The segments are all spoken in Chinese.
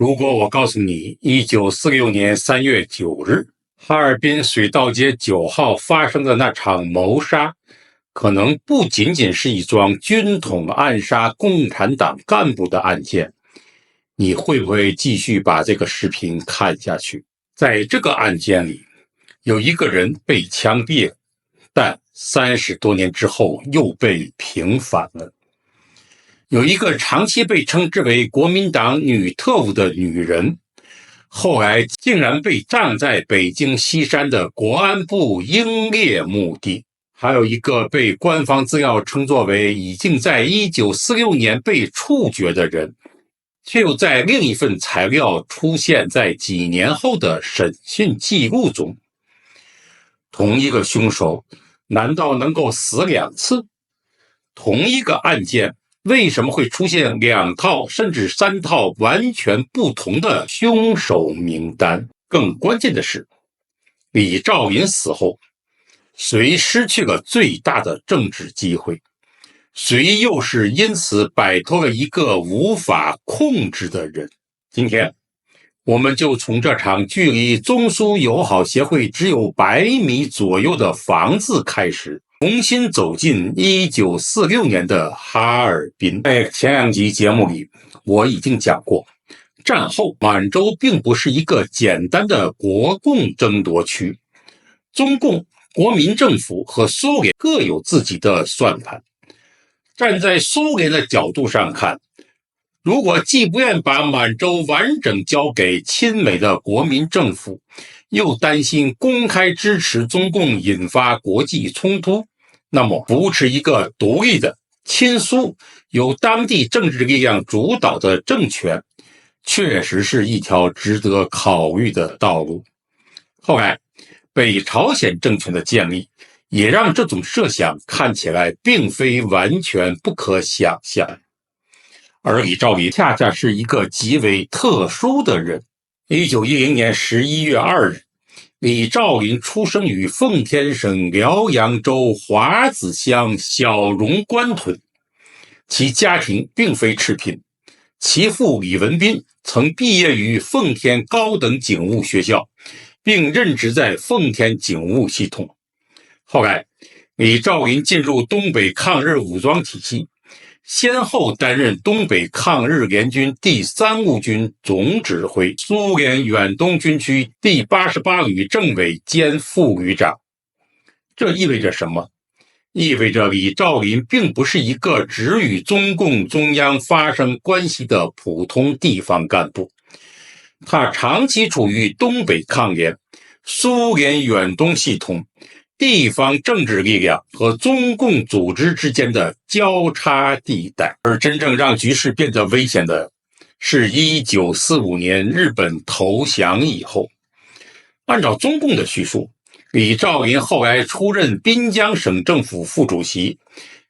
如果我告訴你，1946年3月9日，哈爾濱水道街9號發生的那場謀殺，可能不僅僅是一樁軍統暗殺共產黨幹部的案件，你會不會繼續把這個視頻看下去？在這個案件裡，有一個人被槍斃了，但30多年之後又被平反了。有一個長期被稱之為國民黨女特務的女人，後來竟然被葬在北京西山的國安部英烈墓地。還有一個被官方資料稱作為已經在1946年被處決的人，卻又在另一份材料出現在幾年後的審訊記錄中。同一個兇手難道能夠死2次？同一個案件為什麼會出現2套甚至3套完全不同的兇手名單？更關鍵的是，李兆麟死後，誰失去了最大的政治機會？誰又是因此擺脫了一個無法控制的人？今天，我們就從這場距離中蘇友好協會只有100米左右的房子開始，重新走進1946年的哈爾濱。在前2集節目裡，我已經講過，戰後滿洲並不是一個簡單的國共爭奪區，中共、國民政府和蘇聯各有自己的算盤。站在蘇聯的角度上看，如果既不願把滿洲完整交給親美的國民政府，又擔心公開支持中共引發國際衝突，那麼扶持一個獨立的親蘇、由當地政治力量主導的政權，確實是一條值得考慮的道路。後來，北朝鮮政權的建立，也讓這種設想看起來並非完全不可想象。而李兆麟恰恰是一個極為特殊的人。1910年11月2日，李兆麟出生於奉天省遼陽州華子鄉小榮官屯，其家庭並非赤貧，其父李文彬曾畢業於奉天高等警務學校，並任職在奉天警務系統。後來，李兆麟進入東北抗日武裝體系，先後擔任東北抗日聯軍第3路軍總指揮、蘇聯遠東軍區第88旅政委兼副旅長。這意味着什麼？意味着李兆麟並不是一個只與中共中央發生關係的普通地方幹部，他長期處於東北抗聯、蘇聯遠東系統、地方政治力量和中共組織之間的交叉地帶。而真正讓局勢變得危險的是1945年日本投降以後，按照中共的敘述，李兆麟後來出任濱江省政府副主席，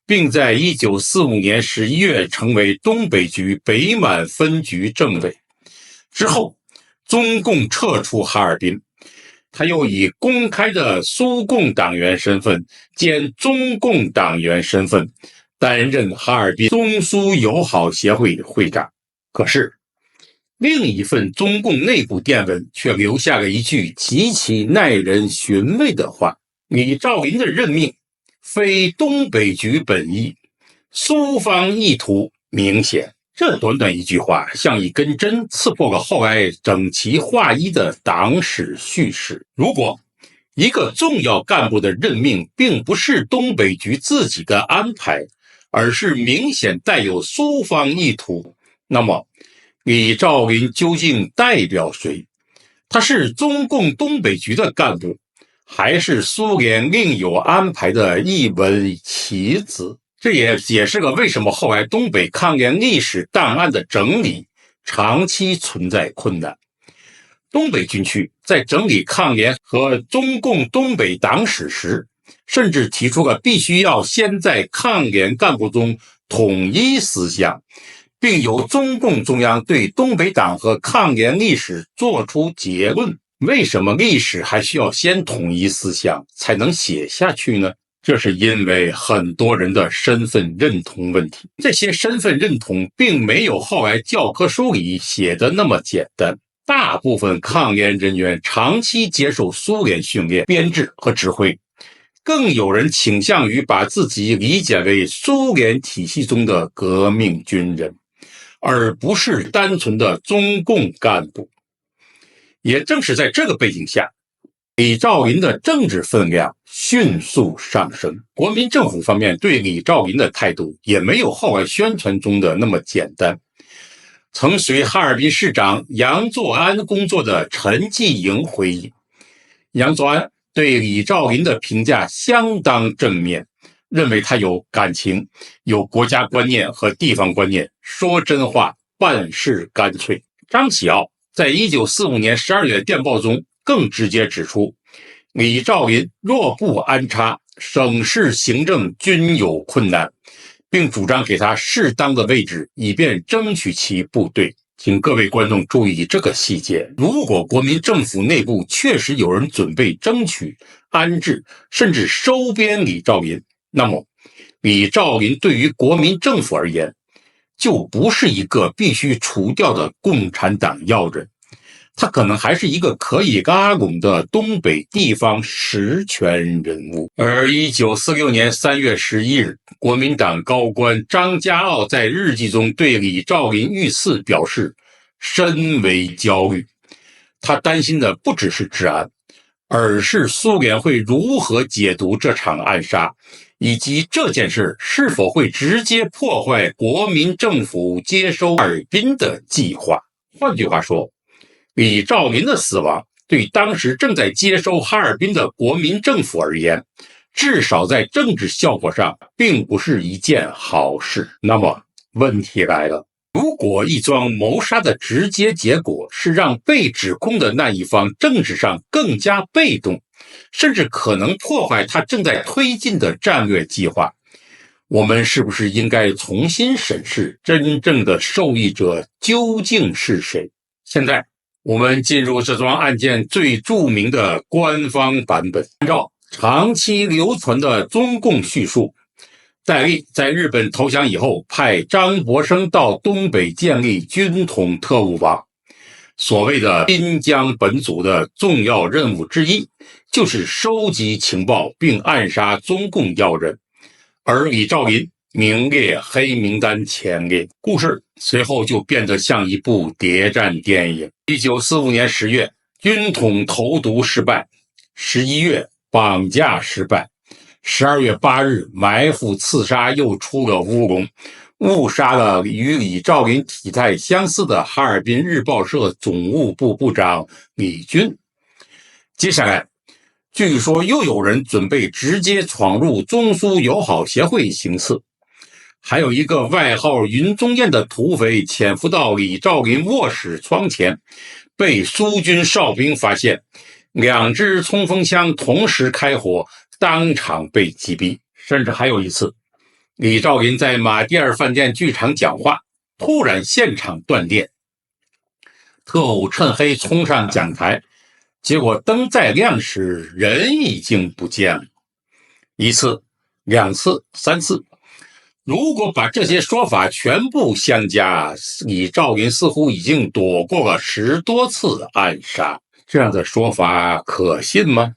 並在1945年11月成為東北局北滿分局政委。之後，中共撤出哈爾濱，他又以公開的蘇共黨員身份兼中共黨員身份擔任哈爾濱中蘇友好協會會長。可是，另一份中共內部電文卻留下了一句極其耐人尋味的話：李兆麟的任命非東北局本意，蘇方意圖明顯。這短短一句話，像一根針刺破了後來整齊劃一的黨史敘事。如果一個重要幹部的任命並不是東北局自己的安排，而是明顯帶有蘇方意圖，那麼李兆麟究竟代表誰？他是中共東北局的幹部，還是蘇聯另有安排的一尾棋子？這也解釋了為什麼後來東北抗聯歷史檔案的整理長期存在困難。東北軍區在整理抗聯和中共東北黨史時，甚至提出了必須要先在抗聯幹部中統一思想，並由中共中央對東北黨和抗聯歷史做出結論。為什麼歷史還需要先統一思想才能寫下去呢？這是因為很多人的身份認同問題，這些身份認同並沒有後來教科書裡寫的那麼簡單。大部分抗聯人員長期接受蘇聯訓練、編制和指揮，更有人傾向於把自己理解為蘇聯體系中的革命軍人，而不是單純的中共幹部。也正是在這個背景下，李兆麟的政治分量迅速上升。國民政府方面對李兆麟的態度也沒有後來宣傳中的那麼簡單。曾隨哈爾濱市長楊作安工作的陳繼營回憶，楊作安對李兆麟的評價相當正面，認為他有感情、有國家觀念和地方觀念，說真話，辦事乾脆。張啟傲在1945年12月電報中更直接指出，李兆麟若不安插，省市行政均有困難，並主張給他適當的位置，以便爭取其部隊。請各位觀眾注意這個細節，如果國民政府內部確實有人準備爭取、安置，甚至收編李兆麟，那麼李兆麟對於國民政府而言，就不是一個必須除掉的共產黨要人，他可能還是一個可以拉攏的東北地方實權人物。而1946年3月11日，國民黨高官張家傲在日記中對李兆麟遇刺表示深為焦慮，他擔心的不只是治安，而是蘇聯會如何解讀這場暗殺，以及這件事是否會直接破壞國民政府接收哈爾濱的計劃。換句話說，李兆麟的死亡對當時正在接收哈爾濱的國民政府而言，至少在政治效果上並不是一件好事。那麼問題來了，如果一樁謀殺的直接結果是讓被指控的那一方政治上更加被動，甚至可能破壞他正在推進的戰略計劃，我們是不是應該重新審視真正的受益者究竟是誰？現在我們進入這樁案件最著名的官方版本。按照長期流傳的中共敘述，戴笠在日本投降以後，派張伯生到東北建立軍統特務網。所謂的滨江本組的重要任務之一，就是收集情報並暗殺中共要人，而李兆麟名列黑名單前列。故事隨後就變得像一部諜戰電影。1945年10月，軍統投毒失敗；11月，綁架失敗；12月8日，埋伏刺殺又出了烏龍，誤殺了與李兆麟體態相似的哈爾濱日報社總務部部長李軍。接下來，據說又有人準備直接闖入中蘇友好協會行刺。還有一個外號雲中雁的土匪潛伏到李兆麟臥室窗前，被蘇軍哨兵發現，2支衝鋒槍同時開火，當場被擊斃。甚至還有一次，李兆麟在馬迭爾飯店劇場講話，突然現場斷電，特務趁黑衝上講台，結果燈再亮時，人已經不見了。1次、2次、3次。如果把這些說法全部相加，李兆麟似乎已經躲過了10多次暗殺。這樣的說法可信嗎？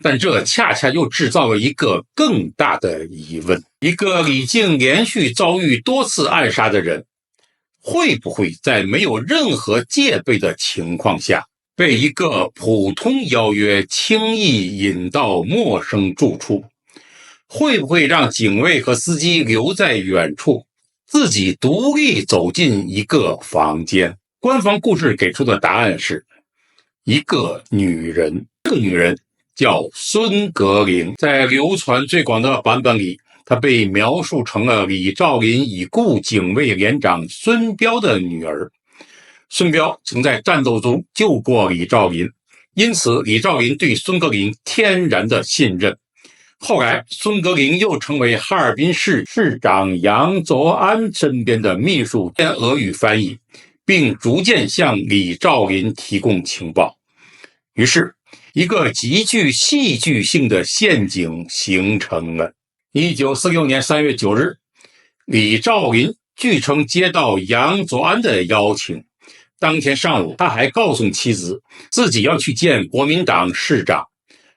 但這恰恰又制造了一個更大的疑問：一個已經連續遭遇多次暗殺的人，會不會在沒有任何戒備的情況下，被一個普通邀約輕易引到陌生住處？會不會讓警衛和司機留在遠處，自己獨立走進一個房間？官方故事給出的答案是一個女人，這個女人叫孫格玲。在流傳最廣的版本裡，她被描述成了李兆麟已故警衛連長孫彪的女兒。孫彪曾在戰鬥中救過李兆麟，因此李兆麟對孫格玲天然的信任。後來，孫格玲又成為哈爾濱市市長楊作安身邊的秘書兼俄語翻譯，並逐漸向李兆麟提供情報。於是，一個極具戲劇性的陷阱形成了。1946年3月9日，李兆麟據稱接到楊左安的邀請，當天上午他還告訴妻子自己要去見國民黨市長，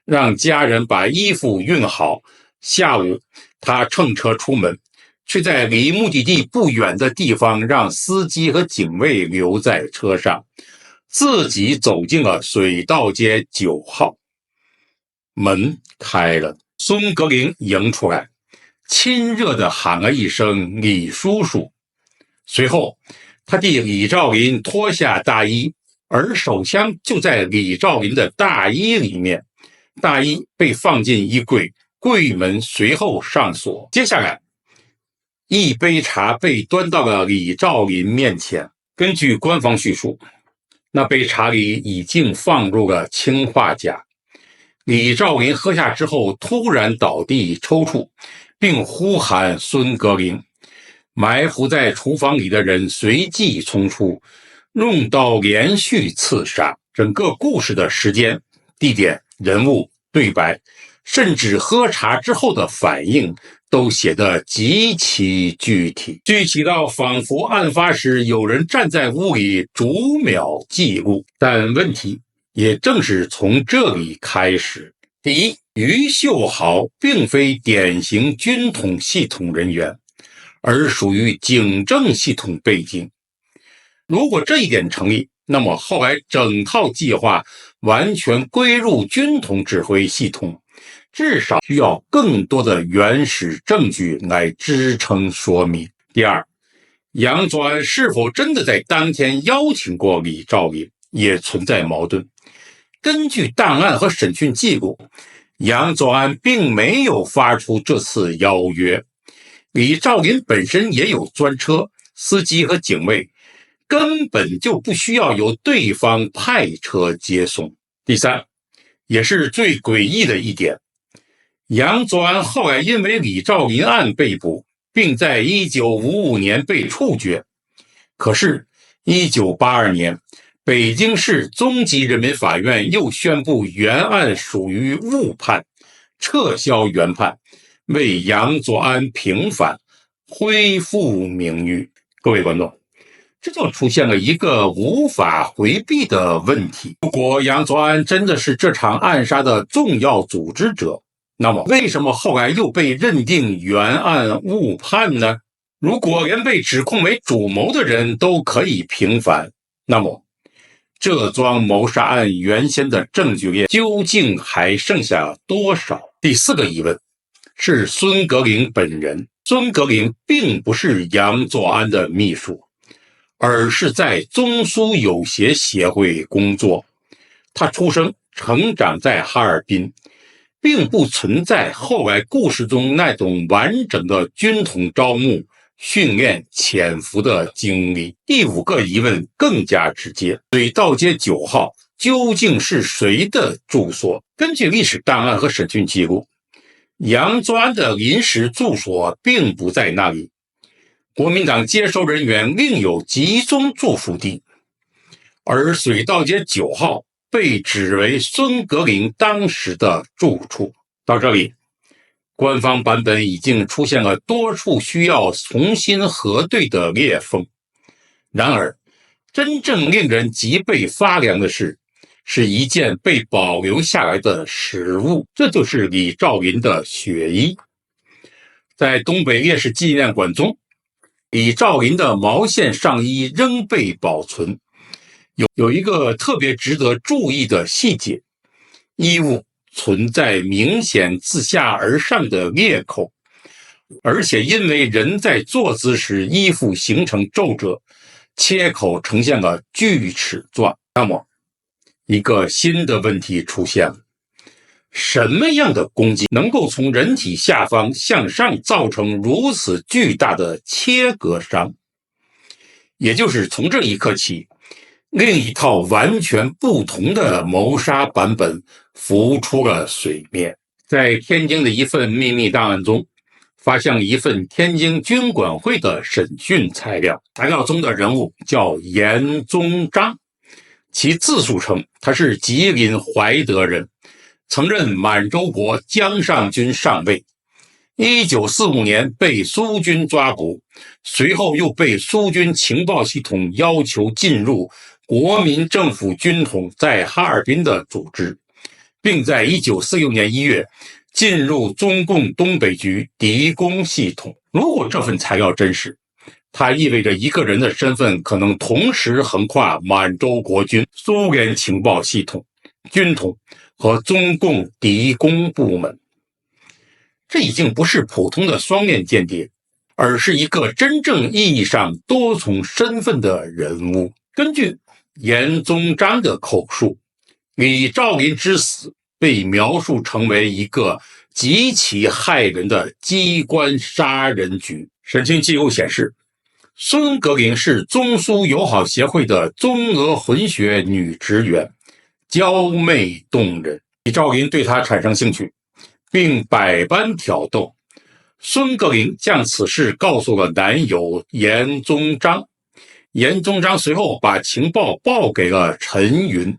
讓家人把衣服運好。下午他乘車出門，卻在離目的地不遠的地方讓司機和警衛留在車上，自己走進了水道街9號。門開了，孫格林迎出來，親熱地喊了一聲李叔叔。隨後他替李兆麟脫下大衣，而手槍就在李兆麟的大衣裡面，大衣被放進衣櫃，櫃門隨後上鎖。接下來一杯茶被端到了李兆麟面前，根據官方敘述，那杯茶裡已經放入了氰化鉀。李兆麟喝下之後突然倒地抽搐，並呼喊孫格林。埋伏在廚房裡的人隨即衝出，用刀連續刺殺。整個故事的時間、地點、人物、對白，甚至喝茶之後的反應都寫得極其具體，具體到仿佛案發時有人站在屋裡逐秒記錄。但問題也正是從這裡開始。第一，於秀豪並非典型軍統系統人員，而屬於警政系統背景。如果這一點成立，那麼後來整套計劃完全歸入軍統指揮系統，至少需要更多的原始證據來支撐說明。第二，楊左安是否真的在當天邀請過李兆麟，也存在矛盾。根據檔案和審訊記錄，楊左安並沒有發出這次邀約。李兆麟本身也有專車、司機和警衛，根本就不需要由對方派車接送。第三，也是最詭異的一點，楊左安後來因為李兆麟案被捕，並在1955年被處決。可是1982年，北京市中級人民法院又宣布原案屬於誤判，撤銷原判，為楊左安平反，恢復名譽。各位觀眾，這就出現了一個無法回避的問題。如果楊左安真的是這場暗殺的重要組織者，那麼為什麼後來又被認定原案誤判呢？如果連被指控為主謀的人都可以平反，那麼這樁謀殺案原先的證據鏈究竟還剩下多少？第四個疑問是孫格林本人。孫格林並不是楊左安的秘書，而是在中蘇友協協會工作。他出生成長在哈爾濱，並不存在後來故事中那種完整的軍統招募、訓練、潛伏的經歷。第五個疑問更加直接，水道街9號究竟是誰的住所？根據歷史檔案和審訊記錄，楊左安的臨時住所並不在那裡，國民黨接收人員另有集中住宿地，而水道街9號被指為孫格林當時的住處。到這裡，官方版本已經出現了多處需要重新核對的裂縫。然而，真正令人脊背發涼的是一件被保留下来的實物，這就是李兆麟的血衣。在東北烈士紀念館中，李兆麟的毛線上衣仍被保存。有一個特別值得注意的細節，衣物存在明顯自下而上的裂口，而且因為人在坐姿時衣服形成皺褶，切口呈現了锯齒狀。那麼一個新的問題出現了，什麼樣的攻擊能夠從人體下方向上造成如此巨大的切割傷？也就是從這一刻起，另一套完全不同的謀殺版本浮出了水面。在天津的一份秘密檔案中，發現了一份天津軍管會的審訊材料，材料中的人物叫嚴宗章，其自述稱他是吉林懷德人，曾任滿洲國江上軍上尉。1945年被蘇軍抓捕，隨後又被蘇軍情報系統要求進入國民政府軍統在哈爾濱的組織，並在1946年1月進入中共東北局敵工系統。如果這份材料真實，它意味着一個人的身份可能同時橫跨滿洲國軍、蘇聯情報系統、軍統和中共敵工部門。這已經不是普通的雙面間諜，而是一個真正意義上多重身份的人物。根據嚴宗章的口述，李兆林之死被描述成為一個極其駭人的機關殺人局。審訊記錄顯示，孫格林是中蘇友好協會的中俄混血女職員，嬌媚動人。李兆林對她產生興趣，並百般挑逗。孫格林將此事告訴了男友嚴宗章，嚴宗章隨後把情報報給了陳雲。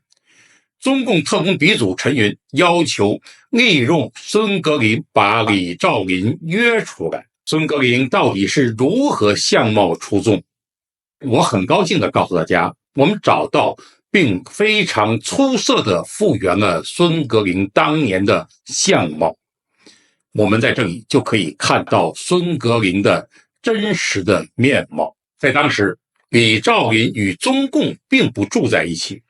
中共特工鼻祖陳雲要求利用孫格林把李兆林約出來。孫格林到底是如何相貌出众？我很高興地告訴大家，我們找到並非常出色地復原了孫格林當年的相貌。我們在這裡就可以看到孫格林的真實的面貌。在當時，李兆林與中共並不住在一起，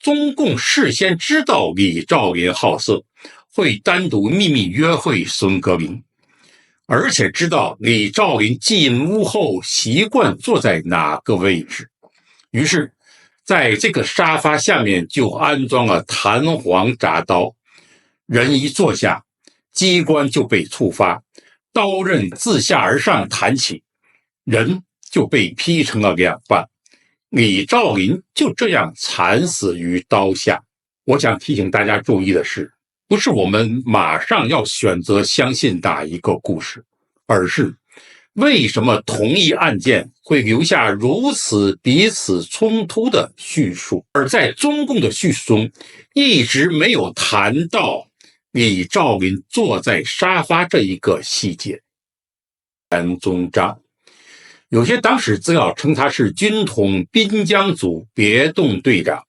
中共事先知道李兆林好色，會單獨秘密約會孫格林，而且知道李兆林進屋後習慣坐在哪個位置，於是在這個沙發下面就安裝了彈簧鍘刀，人一坐下，機關就被觸發，刀刃自下而上彈起，人就被劈成了兩半。李兆林就這樣慘死於刀下。我想提醒大家注意的是，不是我們馬上要選擇相信哪一個故事，而是為什麼同一案件會留下如此彼此衝突的敘述，而在中共的敘述中一直沒有談到李兆林坐在沙發這一個細節。嚴宗章，有些黨史資料稱他是軍統濱江組別動隊長，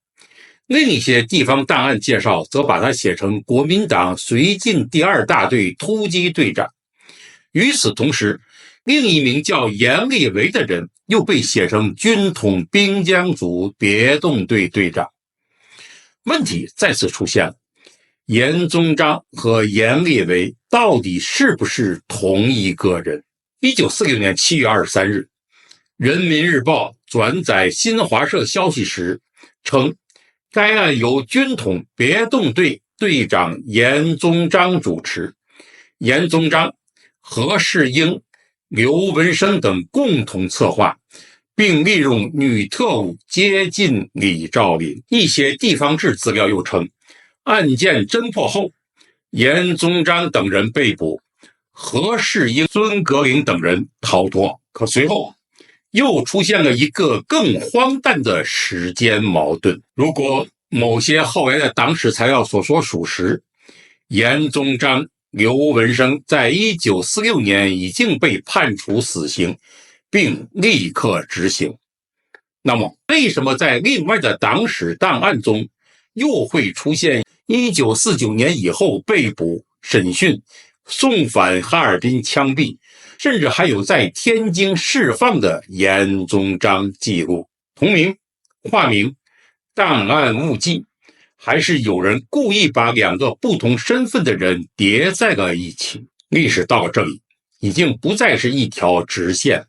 另一些地方檔案介紹則把他寫成國民黨绥靖第2大隊突擊隊長。與此同時，另一名叫嚴立維的人又被寫成軍統濱江組別動隊隊長。問題再次出現了，嚴宗章和嚴立維到底是不是同一個人？1946年7月23日，人民日報轉載新華社消息時稱，該案由軍統別動隊隊長嚴宗章主持，嚴宗章、何世英、劉文生等共同策劃，並利用女特務接近李兆林。一些地方志資料又稱，案件侦破後，嚴宗章等人被捕，何世英、孫格林等人逃脫。可隨後又出現了一個更荒誕的時間矛盾。如果某些後來的黨史材料所說屬實，嚴宗章、劉文生在1946年已經被判處死刑，並立刻執行。那麼，為什麼在另外的黨史檔案中又會出現1949年以後被捕、審訊、送返哈爾濱槍斃，甚至還有在天津釋放的嚴宗章記錄？同名、化名、檔案誤記，還是有人故意把兩個不同身份的人疊在了一起？歷史到了這裡，已經不再是一條直線，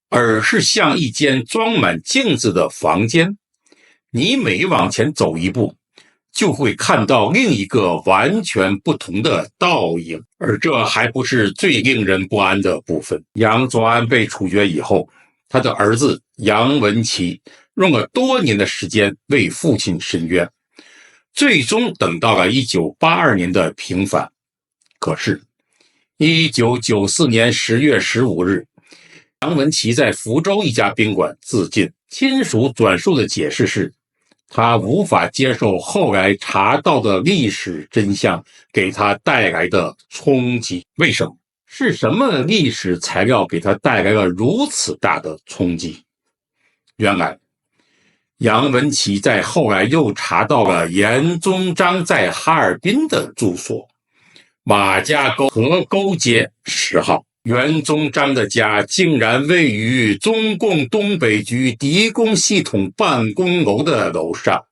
而是像一間裝滿鏡子的房間。你每往前走一步，就會看到另一個完全不同的倒影。而這還不是最令人不安的部分。楊宗安被處決以後，他的兒子楊文琦用了多年的時間為父親申冤，最終等到了1982年的平反。可是1994年10月15日，杨文琦在福州一家宾馆自盡。親屬轉述的解釋是，他無法接受後來查到的歷史真相給他帶來的衝擊。為什麼？是什麼歷史材料給他帶來了如此大的衝擊？原來楊文琦在後來又查到了嚴宗章在哈爾濱的住所，馬家溝河溝街10號。嚴宗章的家竟然位於中共東北局敌工系統辦公樓的樓上，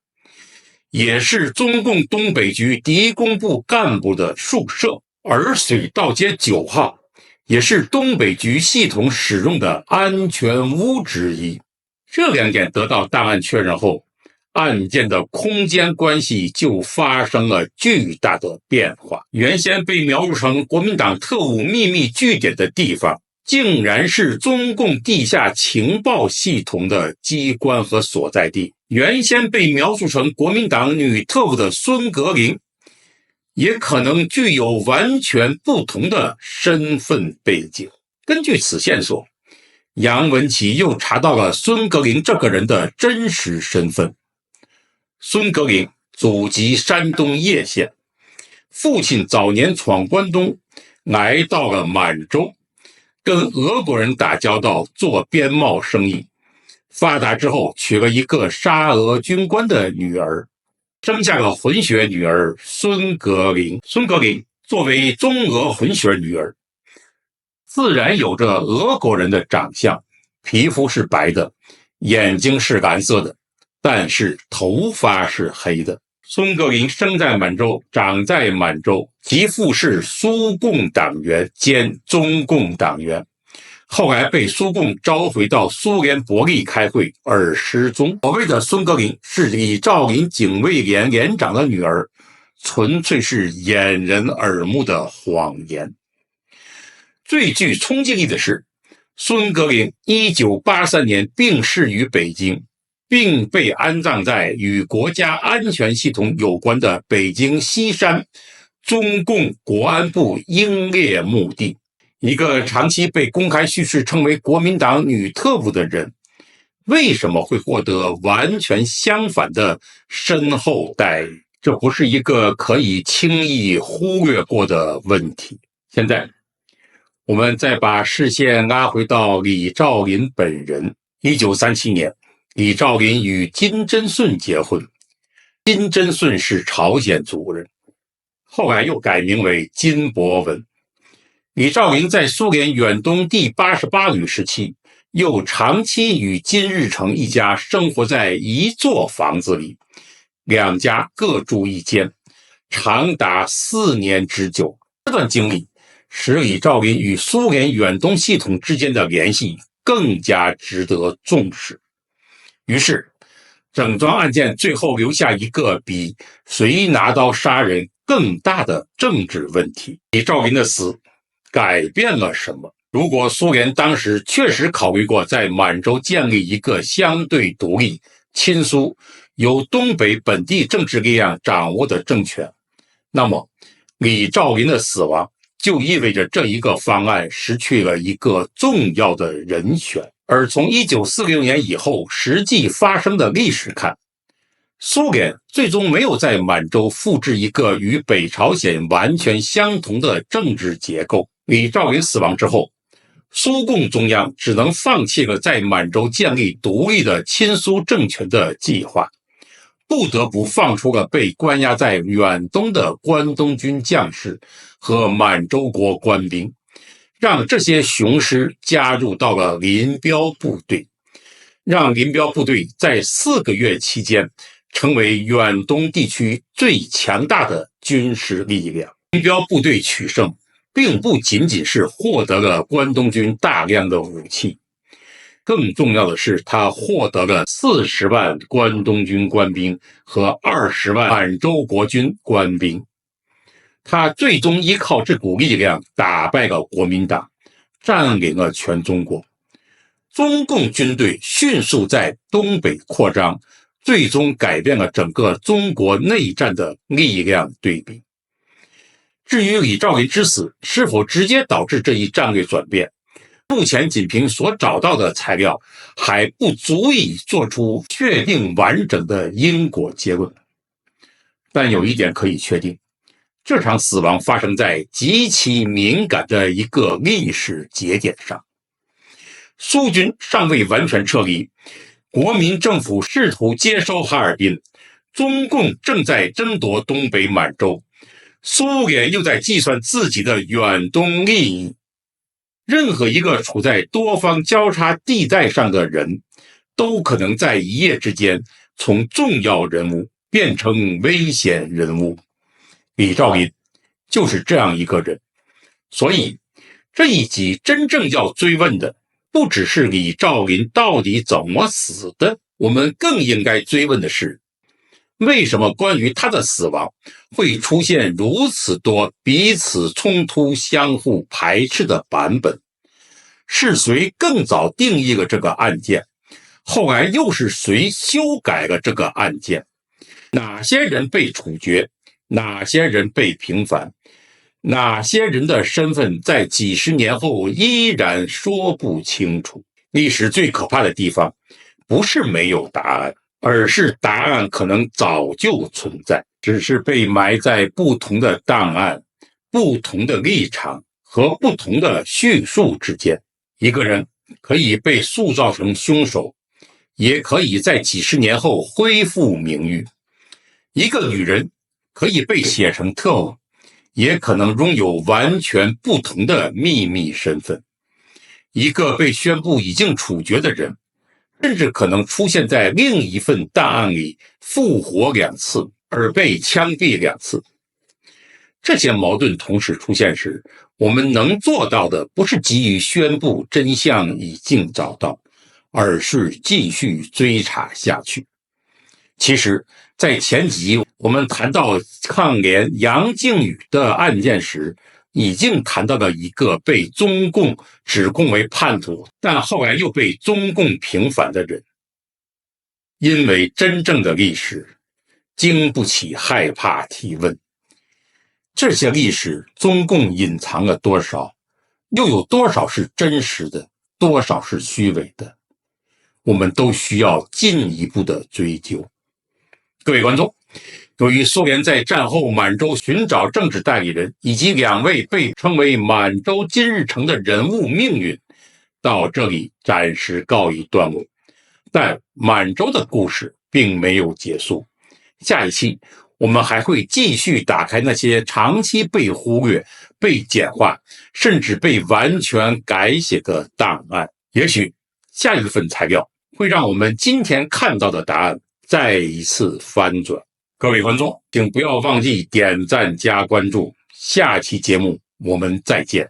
也是中共東北局敌工部幹部的宿舍，而水道街9號也是東北局系統使用的安全屋之一。這2點得到檔案確認後，案件的空間關係就發生了巨大的變化。原先被描述成國民黨特務秘密據點的地方，竟然是中共地下情報系統的機關和所在地。原先被描述成國民党女特務的孫格林，也可能具有完全不同的身份背景。根據此線索，楊文琦又查到了孫格林这個人的真實身份。孫格林祖籍山東葉縣，父親早年闖關東，來到了滿洲，跟俄國人打交道，做邊貿生意。發達之後，娶了一個沙俄軍官的女兒，生下了混血女兒孫格林。孫格林作為中俄混血女兒，自然有着俄國人的長相，皮膚是白的，眼睛是藍色的，但是頭髮是黑的。孫格林生在滿洲，長在滿洲，其父是蘇共黨員兼中共黨員，後來被蘇共召回到蘇聯伯利開會而失蹤。所謂的孫格林是李兆林警衛連連長的女兒，純粹是掩人耳目的謊言。最具衝擊力的是，孫格林1983年病逝於北京，並被安葬在與國家安全系統有關的北京西山中共國安部英烈墓地。一個長期被公開敘事稱為國民黨女特務的人，為什麼會獲得完全相反的深厚待遇？這不是一個可以輕易忽略過的問題。現在我們再把視線拉回到李兆林本人。1937年，李兆林與金真順結婚。金真順是朝鮮族人，後來又改名為金伯文。李兆林在蘇聯遠東第88旅時期，又長期與金日成一家生活在一座房子裡，兩家各住一間，長達4年之久。這段經歷使李兆林與蘇聯遠東系統之間的聯繫更加值得重視。於是，整樁案件最後留下一個比誰拿刀殺人更大的政治問題：李兆林的死改變了什麼？如果蘇聯當時確實考慮過在滿洲建立一個相對獨立、親蘇、由東北本地政治力量掌握的政權，那麼李兆林的死亡就意味着這一個方案失去了一個重要的人選。而從1946年以後實際發生的歷史看，蘇聯最終沒有在滿洲複製一個與北朝鮮完全相同的政治結構。李兆林死亡之後，蘇共中央只能放棄了在滿洲建立獨立的親蘇政權的計劃，不得不放出了被關押在遠東的關東軍將士和滿洲國官兵，讓這些雄師加入到了林彪部隊，讓林彪部隊在4個月期間成為遠東地區最強大的軍事力量。林彪部隊取勝並不僅僅是獲得了關東軍大量的武器，更重要的是他獲得了40萬關東軍官兵和20萬滿洲國軍官兵。他最終依靠這股力量打敗了國民黨，佔領了全中國。中共軍隊迅速在東北擴張，最終改變了整個中國內戰的力量對比。至於李兆林之死是否直接導致這一戰略轉變，目前僅憑所找到的材料，還不足以做出確定完整的因果結論。但有一點可以確定，這場死亡發生在極其敏感的一個歷史節點上。蘇軍尚未完全撤離，國民政府試圖接收哈爾濱，中共正在爭奪東北滿洲，蘇聯又在計算自己的遠東利益。任何一個處在多方交叉地帶上的人，都可能在一夜之間從重要人物變成危險人物。李兆林就是這樣一個人。所以這一集真正要追問的，不只是李兆林到底怎麼死的，我們更應該追問的是，為什麼關於他的死亡會出現如此多彼此衝突、相互排斥的版本？是誰更早定義了這個案件？後來又是誰修改了這個案件？哪些人被處決？哪些人被平反？哪些人的身份在幾十年後依然說不清楚？歷史最可怕的地方，不是沒有答案，而是答案可能早就存在，只是被埋在不同的檔案、不同的立場和不同的敘述之間。一個人可以被塑造成兇手，也可以在幾十年後恢復名譽。一個女人可以被寫成特務，也可能擁有完全不同的秘密身份。一個被宣布已經處決的人，甚至可能出現在另一份檔案裡復活2次，而被槍斃2次。這些矛盾同時出現時，我們能做到的不是急於宣布真相已經找到，而是繼續追查下去。其實，在前集我們談到抗聯楊靖宇的案件時，已經談到了一個被中共指控為叛徒，但後來又被中共平反的人。因為真正的歷史經不起害怕提問。這些歷史中共隱藏了多少？又有多少是真實的？多少是虛偽的？我們都需要進一步的追究。各位觀眾，由於蘇聯在戰後滿洲尋找政治代理人，以及2位被稱為滿洲金日成的人物命運，到這裡暫時告一段落。但滿洲的故事並沒有結束，下一期我們還會繼續打開那些長期被忽略、被簡化，甚至被完全改寫的檔案。也許下一份材料會讓我們今天看到的答案再一次翻轉。各位觀眾，請不要忘記點讚加關注，下期節目我們再見。